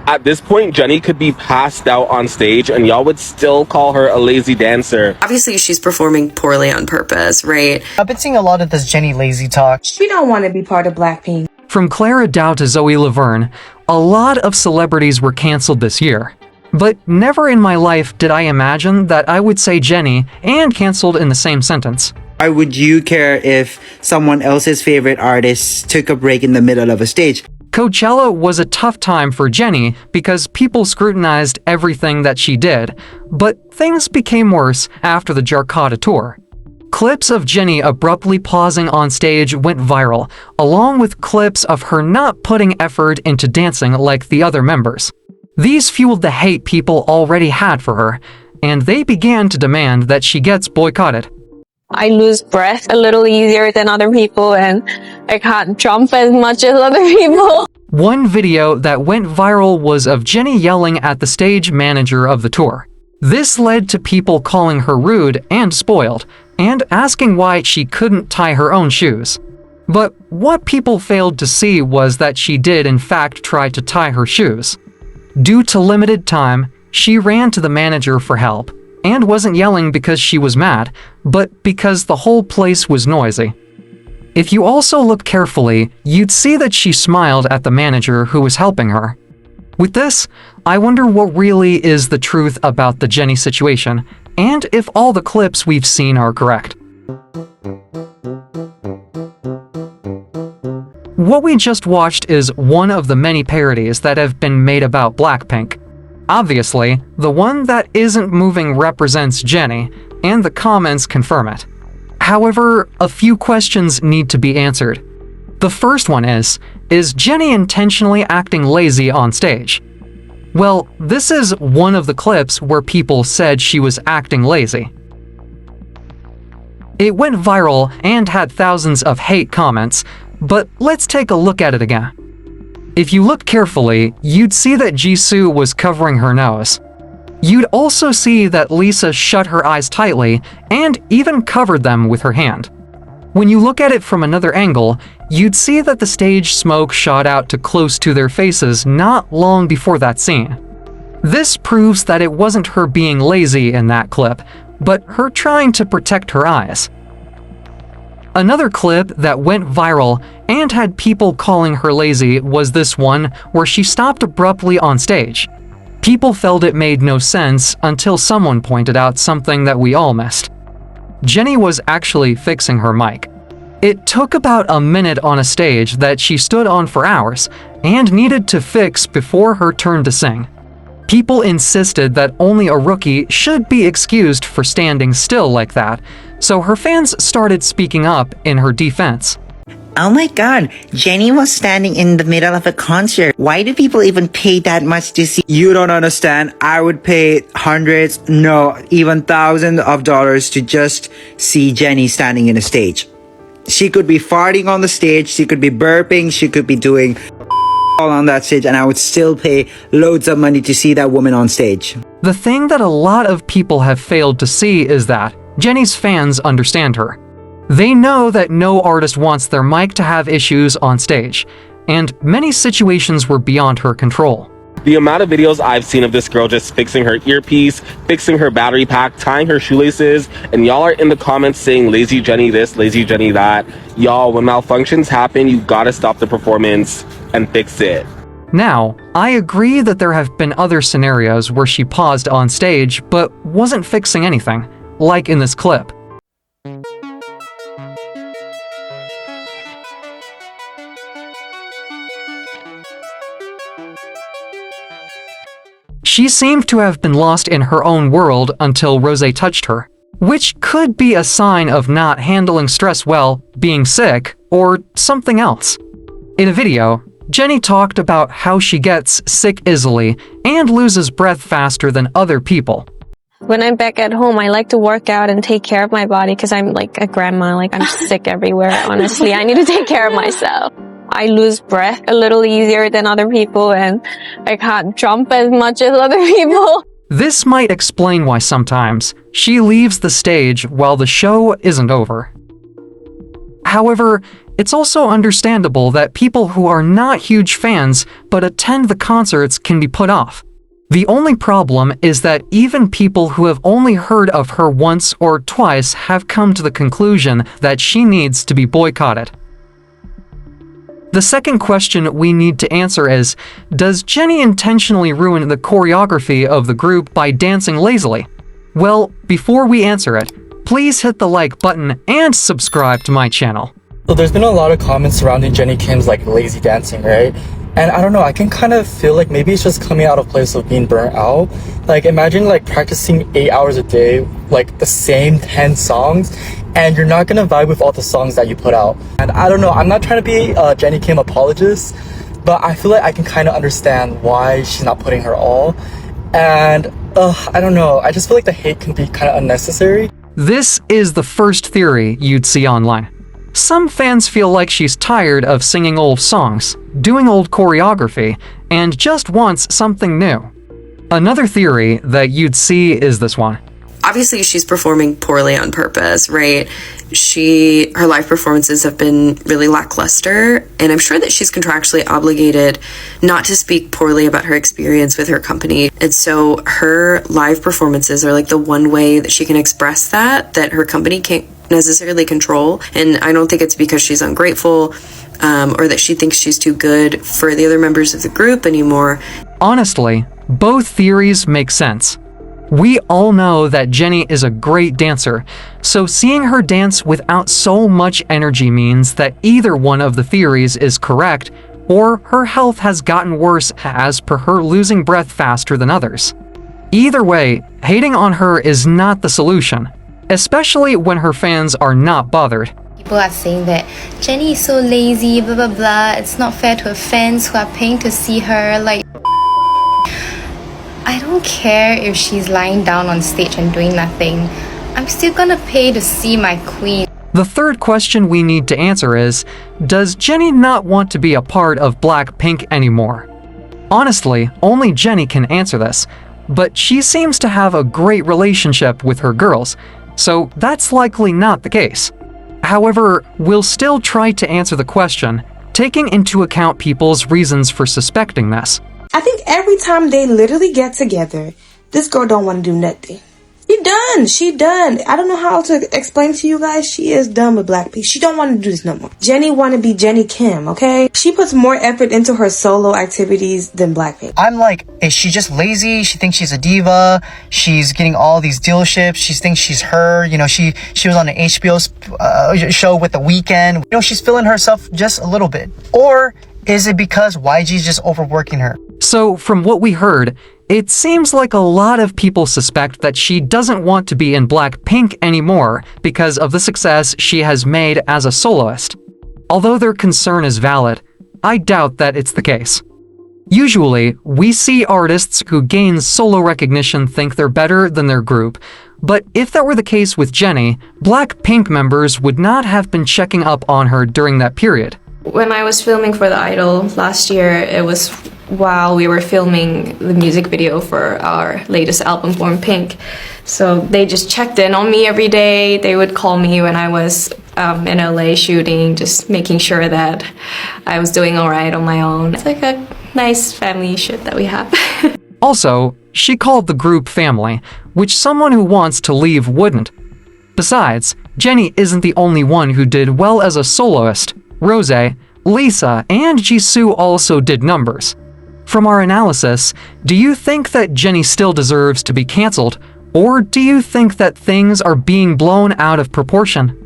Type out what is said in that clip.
At this point, Jennie could be passed out on stage and y'all would still call her a lazy dancer. Obviously, she's performing poorly on purpose, right? I've been seeing a lot of this Jennie lazy talk. She don't want to be part of Blackpink. From Clara Dow to Zoe Laverne, a lot of celebrities were cancelled this year. But never in my life did I imagine that I would say Jennie and cancelled in the same sentence. Why would you care if someone else's favorite artist took a break in the middle of a stage? Coachella was a tough time for Jennie because people scrutinized everything that she did, but things became worse after the Jakarta tour. Clips of Jennie abruptly pausing on stage went viral, along with clips of her not putting effort into dancing like the other members. These fueled the hate people already had for her, and they began to demand that she gets boycotted. I lose breath a little easier than other people, and I can't jump as much as other people. One video that went viral was of Jennie yelling at the stage manager of the tour. This led to people calling her rude and spoiled, and asking why she couldn't tie her own shoes. But what people failed to see was that she did in fact try to tie her shoes. Due to limited time, she ran to the manager for help, and wasn't yelling because she was mad, but because the whole place was noisy. If you also look carefully, you'd see that she smiled at the manager who was helping her. With this, I wonder what really is the truth about the Jennie situation, and if all the clips we've seen are correct. What we just watched is one of the many parodies that have been made about Blackpink. Obviously, the one that isn't moving represents Jennie, and the comments confirm it. However, a few questions need to be answered. The first one is Jennie intentionally acting lazy on stage? Well, this is one of the clips where people said she was acting lazy. It went viral and had thousands of hate comments, but let's take a look at it again. If you look carefully, you'd see that Jisoo was covering her nose. You'd also see that Lisa shut her eyes tightly and even covered them with her hand. When you look at it from another angle, you'd see that the stage smoke shot out to close to their faces not long before that scene. This proves that it wasn't her being lazy in that clip, but her trying to protect her eyes. Another clip that went viral and had people calling her lazy was this one where she stopped abruptly on stage. People felt it made no sense until someone pointed out something that we all missed. Jennie was actually fixing her mic. It took about a minute on a stage that she stood on for hours and needed to fix before her turn to sing. People insisted that only a rookie should be excused for standing still like that, so her fans started speaking up in her defense. Oh my god, Jennie was standing in the middle of a concert. Why do people even pay that much to see? You don't understand. I would pay hundreds, no, even thousands of dollars to just see Jennie standing in a stage. She could be farting on the stage, she could be burping, she could be doing all on that stage, and I would still pay loads of money to see that woman on stage. The thing that a lot of people have failed to see is that Jennie's fans understand her. They know that no artist wants their mic to have issues on stage, and many situations were beyond her control. The amount of videos I've seen of this girl just fixing her earpiece, fixing her battery pack, tying her shoelaces, and y'all are in the comments saying lazy Jennie this, lazy Jennie that. Y'all, when malfunctions happen, you gotta stop the performance and fix it. Now, I agree that there have been other scenarios where she paused on stage but wasn't fixing anything, like in this clip. She seemed to have been lost in her own world until Rosé touched her, which could be a sign of not handling stress well, being sick, or something else. In a video, Jennie talked about how she gets sick easily and loses breath faster than other people. When I'm back at home, I like to work out and take care of my body because I'm like a grandma, like I'm sick everywhere, honestly. I need to take care of myself. I lose breath a little easier than other people, and I can't jump as much as other people. This might explain why sometimes she leaves the stage while the show isn't over. However, It's also understandable that people who are not huge fans but attend the concerts can be put off. The only problem is that even people who have only heard of her once or twice have come to the conclusion that she needs to be boycotted. The second question we need to answer is, does Jennie intentionally ruin the choreography of the group by dancing lazily? Well, before we answer it, please hit the like button and subscribe to my channel. So there's been a lot of comments surrounding Jennie Kim's like lazy dancing, right? And I don't know, I can kind of feel like maybe it's just coming out of place of being burnt out. Like imagine like practicing 8 hours a day, like the same 10 songs, and you're not gonna vibe with all the songs that you put out. And I don't know, I'm not trying to be a Jennie Kim apologist, but I feel like I can kind of understand why she's not putting her all. And I don't know, I just feel like the hate can be kind of unnecessary. This is the first theory you'd see online. Some fans feel like she's tired of singing old songs, doing old choreography, and just wants something new. Another theory that you'd see is this one. Obviously, she's performing poorly on purpose, right? Her live performances have been really lackluster, and I'm sure that she's contractually obligated not to speak poorly about her experience with her company. And so her live performances are like the one way that she can express that her company can't necessarily control. And I don't think it's because she's ungrateful or that she thinks she's too good for the other members of the group anymore. Honestly, both theories make sense. We all know that Jennie is a great dancer, so seeing her dance without so much energy means that either one of the theories is correct, or her health has gotten worse as per her losing breath faster than others. Either way, hating on her is not the solution, especially when her fans are not bothered. People are saying that Jennie is so lazy, blah blah blah, it's not fair to her fans who are paying to see her, like... I don't care if she's lying down on stage and doing nothing. I'm still gonna pay to see my queen. The third question we need to answer is, does Jennie not want to be a part of Blackpink anymore? Honestly, only Jennie can answer this, but she seems to have a great relationship with her girls, so that's likely not the case. However, we'll still try to answer the question, taking into account people's reasons for suspecting this. I think every time they literally get together, this girl don't want to do nothing. She done. She done. I don't know how to explain to you guys. She is done with Blackpink. She don't want to do this no more. Jennie want to be Jennie Kim, okay? She puts more effort into her solo activities than Blackpink. I'm like, is she just lazy? She thinks she's a diva. She's getting all these dealerships. She thinks she's her. You know, she was on an HBO show with The Weeknd. You know, she's feeling herself just a little bit. Or is it because YG's just overworking her? So, from what we heard, it seems like a lot of people suspect that she doesn't want to be in Blackpink anymore because of the success she has made as a soloist. Although their concern is valid, I doubt that it's the case. Usually, we see artists who gain solo recognition think they're better than their group, but if that were the case with Jennie, Blackpink members would not have been checking up on her during that period. When I was filming for The Idol last year, it was while we were filming the music video for our latest album, Born Pink. So they just checked in on me every day. They would call me when I was in LA shooting, just making sure that I was doing all right on my own. It's like a nice family shit that we have. Also, she called the group family, which someone who wants to leave wouldn't. Besides, Jennie isn't the only one who did well as a soloist. Rosé, Lisa, and Jisoo also did numbers. From our analysis, do you think that Jennie still deserves to be cancelled, or do you think that things are being blown out of proportion?